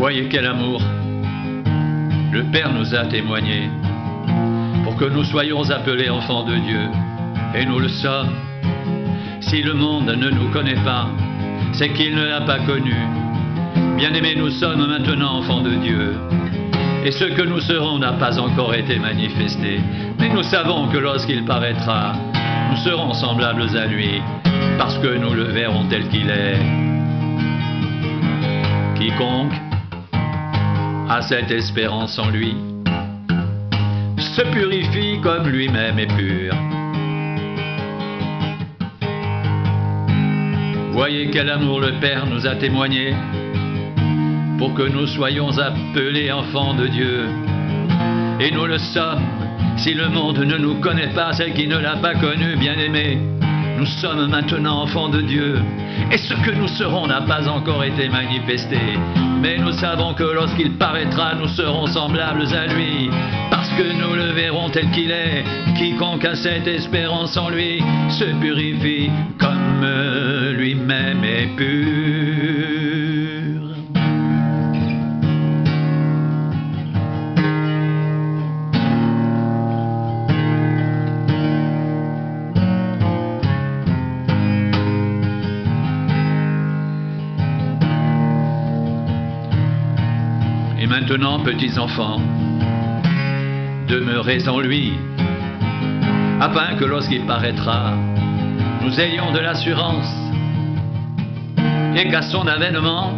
Voyez quel amour le Père nous a témoigné pour que nous soyons appelés enfants de Dieu. Et nous le sommes. Si le monde ne nous connaît pas, c'est qu'il ne l'a pas connu. Bien-aimés, nous sommes maintenant enfants de Dieu. Et ce que nous serons n'a pas encore été manifesté. Mais nous savons que lorsqu'il paraîtra, nous serons semblables à lui, parce que nous le verrons tel qu'il est. Quiconque a cette espérance en lui se purifie comme lui-même est pur. Voyez quel amour le Père nous a témoigné pour que nous soyons appelés enfants de Dieu. Et nous le sommes. Si le monde ne nous connaît pas, c'est qu'il ne l'a pas connu, bien-aimés. Nous sommes maintenant enfants de Dieu. Et ce que nous serons n'a pas encore été manifesté. Mais nous savons que lorsqu'il paraîtra, nous serons semblables à lui, parce que nous le verrons tel qu'il est. Quiconque a cette espérance en lui se purifie comme lui-même est pur. Et maintenant, petits enfants, demeurez en lui, afin que lorsqu'il paraîtra, nous ayons de l'assurance, et qu'à son avènement,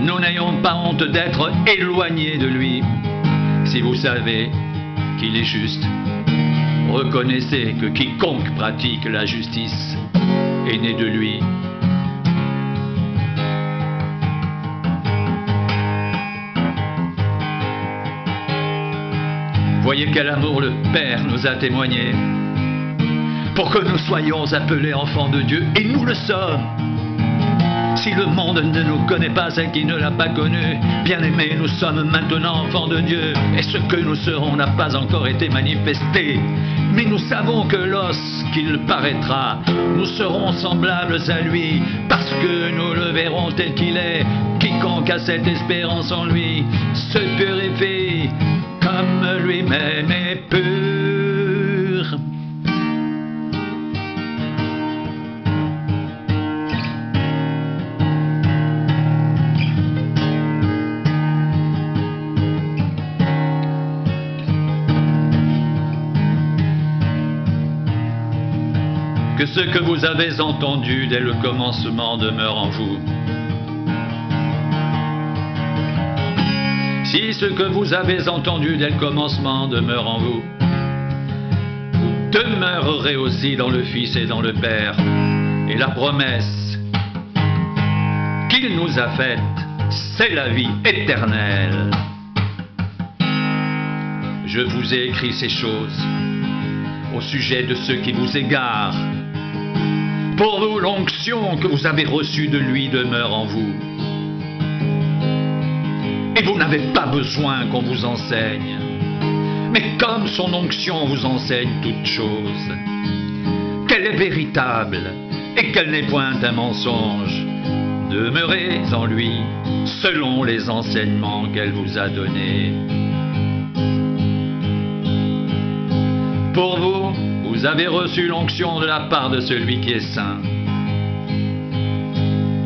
nous n'ayons pas honte d'être éloignés de lui. Si vous savez qu'il est juste, reconnaissez que quiconque pratique la justice est né de lui. Voyez quel amour le Père nous a témoigné pour que nous soyons appelés enfants de Dieu, et nous le sommes. Si le monde ne nous connaît pas, c'est qu'il ne l'a pas connu. Bien-aimés, nous sommes maintenant enfants de Dieu, et ce que nous serons n'a pas encore été manifesté. Mais nous savons que lorsqu'il paraîtra, nous serons semblables à lui, parce que nous le verrons tel qu'il est. Quiconque a cette espérance en lui se purifie comme lui-même est pur. Que ce que vous avez entendu dès le commencement demeure en vous. Si ce que vous avez entendu dès le commencement demeure en vous, vous demeurerez aussi dans le Fils et dans le Père. Et la promesse qu'il nous a faite, c'est la vie éternelle. Je vous ai écrit ces choses au sujet de ceux qui vous égarent. Pour vous, l'onction que vous avez reçue de lui demeure en vous. Et vous n'avez pas besoin qu'on vous enseigne. Mais comme son onction vous enseigne toutes choses, qu'elle est véritable et qu'elle n'est point un mensonge, demeurez en lui selon les enseignements qu'elle vous a donnés. Pour vous, vous avez reçu l'onction de la part de celui qui est saint.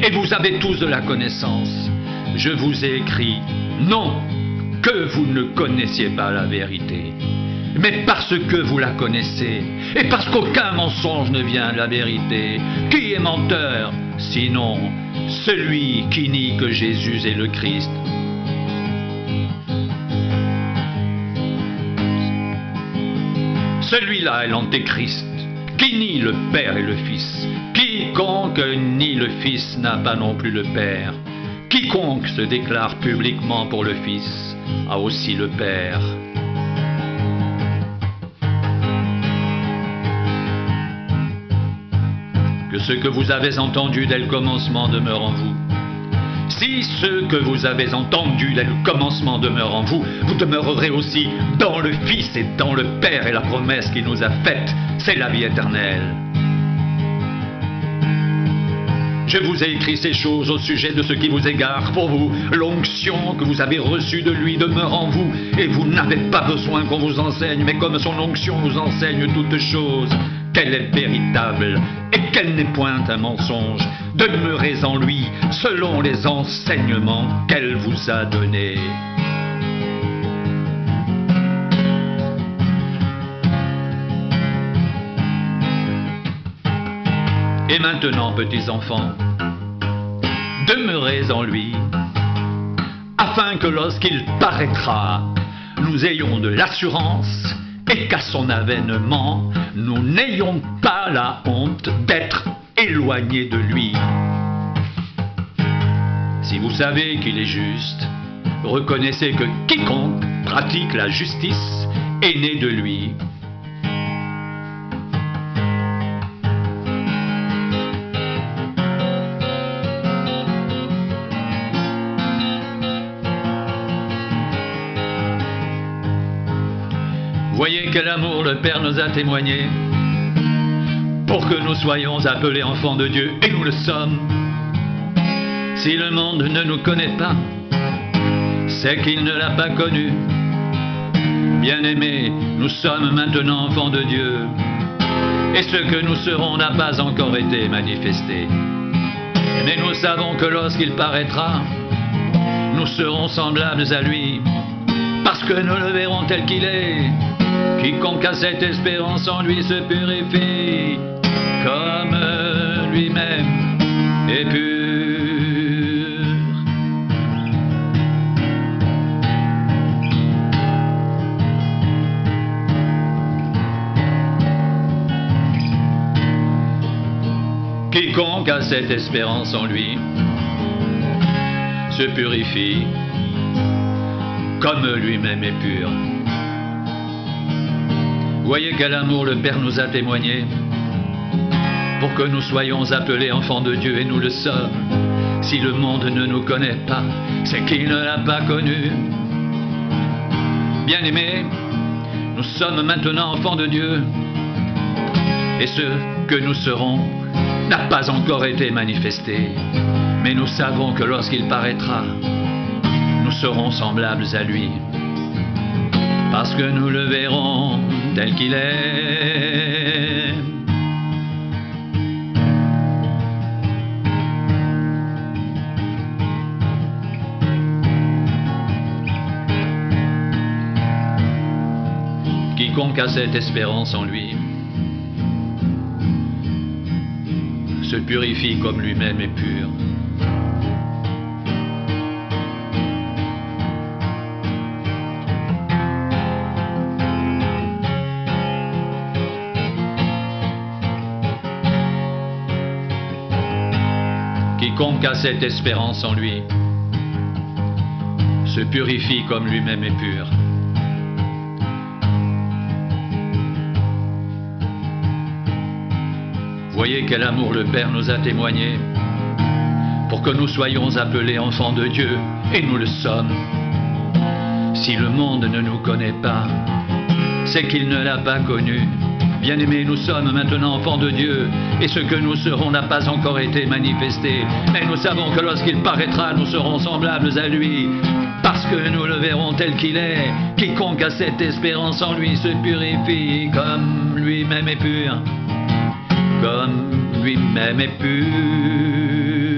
Et vous avez tous de la connaissance. Je vous ai écrit, non que vous ne connaissiez pas la vérité, mais parce que vous la connaissez, et parce qu'aucun mensonge ne vient de la vérité. Qui est menteur, sinon celui qui nie que Jésus est le Christ? Celui-là est l'Antéchrist, qui nie le Père et le Fils. Quiconque nie le Fils n'a pas non plus le Père. Quiconque se déclare publiquement pour le Fils a aussi le Père. Que ce que vous avez entendu dès le commencement demeure en vous. Si ce que vous avez entendu dès le commencement demeure en vous, vous demeurerez aussi dans le Fils et dans le Père, et la promesse qu'il nous a faite, c'est la vie éternelle. Je vous ai écrit ces choses au sujet de ce qui vous égare. Pour vous, l'onction que vous avez reçue de lui demeure en vous, et vous n'avez pas besoin qu'on vous enseigne, mais comme son onction vous enseigne toutes choses, qu'elle est véritable et qu'elle n'est point un mensonge. Demeurez en lui selon les enseignements qu'elle vous a donnés. Et maintenant, petits enfants, demeurez en lui, afin que lorsqu'il paraîtra, nous ayons de l'assurance et qu'à son avènement, nous n'ayons pas la honte d'être éloignés de lui. Si vous savez qu'il est juste, reconnaissez que quiconque pratique la justice est né de lui. Voyez quel amour le Père nous a témoigné, pour que nous soyons appelés enfants de Dieu, et nous le sommes. Si le monde ne nous connaît pas, c'est qu'il ne l'a pas connu. Bien-aimés, nous sommes maintenant enfants de Dieu, et ce que nous serons n'a pas encore été manifesté. Mais nous savons que lorsqu'il paraîtra, nous serons semblables à lui, parce que nous le verrons tel qu'il est. Quiconque a cette espérance en lui se purifie, comme lui-même est pur. Quiconque a cette espérance en lui se purifie, comme lui-même est pur. Voyez quel amour le Père nous a témoigné, pour que nous soyons appelés enfants de Dieu, et nous le sommes. Si le monde ne nous connaît pas, c'est qu'il ne l'a pas connu. Bien-aimés, nous sommes maintenant enfants de Dieu, et ce que nous serons n'a pas encore été manifesté. Mais nous savons que lorsqu'il paraîtra, nous serons semblables à lui, parce que nous le verrons tel qu'il est. Quiconque a cette espérance en lui se purifie comme lui-même est pur. Quiconque a cette espérance en lui se purifie comme lui-même est pur. Voyez quel amour le Père nous a témoigné, pour que nous soyons appelés enfants de Dieu, et nous le sommes. Si le monde ne nous connaît pas, c'est qu'il ne l'a pas connu. Bien-aimés, nous sommes maintenant enfants de Dieu, et ce que nous serons n'a pas encore été manifesté. Mais nous savons que lorsqu'il paraîtra, nous serons semblables à lui, parce que nous le verrons tel qu'il est. Quiconque a cette espérance en lui se purifie comme lui-même est pur, comme lui-même est pur.